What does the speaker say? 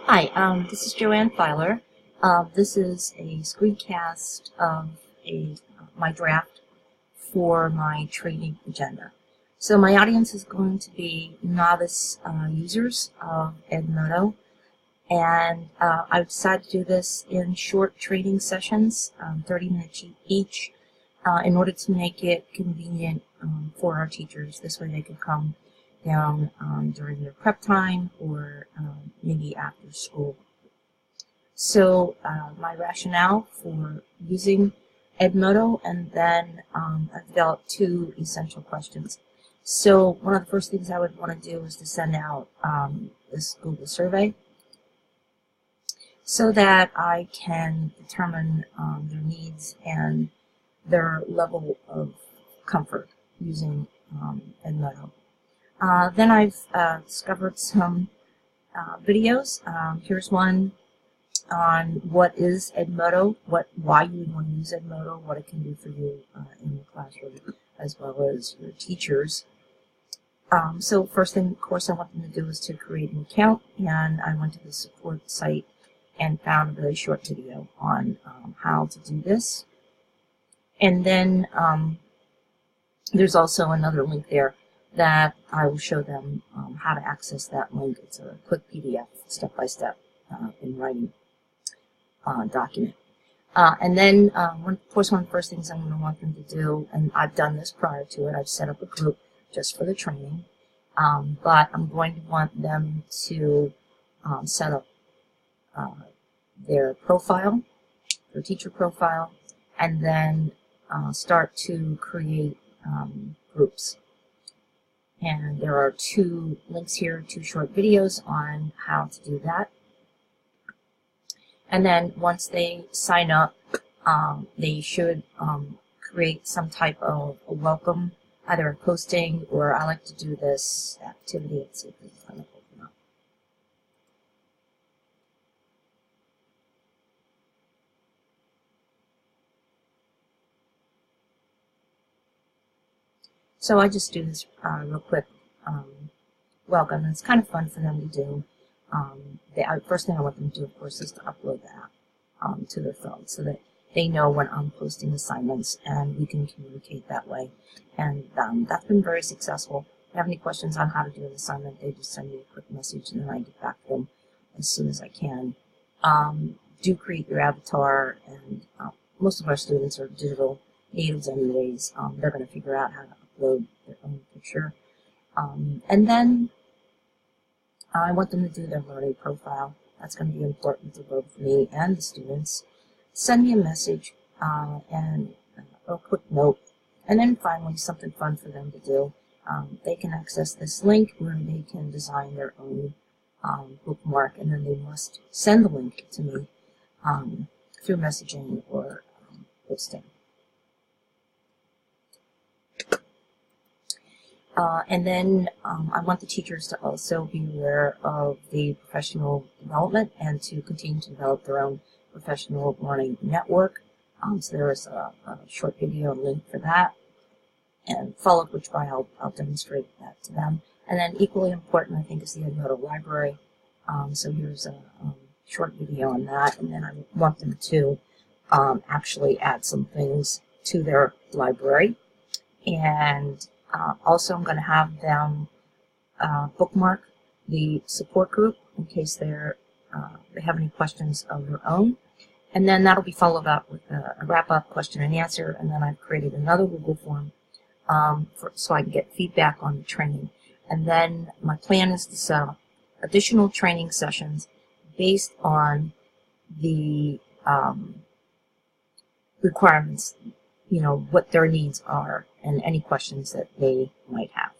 Hi, this is Joanne Filer. This is a screencast of my draft for my training agenda. So my audience is going to be novice users of Edmodo, and I've decided to do this in short training sessions, 30 minutes each, in order to make it convenient for our teachers. This way they can come down during their prep time or maybe after school. So my rationale for using Edmodo, and then I've developed two essential questions. So one of the first things I would want to do is to send out this Google survey so that I can determine their needs and their level of comfort using Edmodo. Then I've discovered some videos. Here's one on what is Edmodo, why you would want to use Edmodo, what it can do for you in the classroom, as well as your teachers. So first thing, of course, I want them to do is to create an account, and I went to the support site and found a very short video on how to do this. And then there's also another link there that I will show them how to access that link. It's a quick PDF, step-by-step, in writing document. And then, of course, one of the first things I'm going to want them to do, and I've done this prior to it, I've set up a group just for the training, but I'm going to want them to set up their profile, their teacher profile, and then start to create groups. And there are two links here, two short videos on how to do that. And then once they sign up, they should create some type of a welcome, either a posting, or I like to do this activity. Let's see if it's going to open up. So I just do this real quick welcome. It's kind of fun for them to do. The first thing I want them to do, of course, is to upload the app to their phone so that they know when I'm posting assignments, and we can communicate that way. And that's been very successful. If they have any questions on how to do an assignment, they just send me a quick message, and then I get back to them as soon as I can. Do create your avatar, and most of our students are digital natives anyways. They're going to figure out how to upload their own picture. And then I want them to do their learning profile. That's going to be important to both me and the students. Send me a message and a quick note. And then finally, something fun for them to do. They can access this link where they can design their own bookmark, and then they must send the link to me through messaging or posting. And then I want the teachers to also be aware of the professional development and to continue to develop their own professional learning network. So there is a short video link for that, and followed which by I'll demonstrate that to them. And then equally important, I think, is the Edmodo library. So here's a short video on that, and then I want them to actually add some things to their library. And also, I'm going to have them bookmark the support group in case they have any questions of their own. And then that'll be followed up with a wrap-up question and answer. And then I've created another Google form so I can get feedback on the training. And then my plan is to set up additional training sessions based on the requirements, what their needs are and any questions that they might have.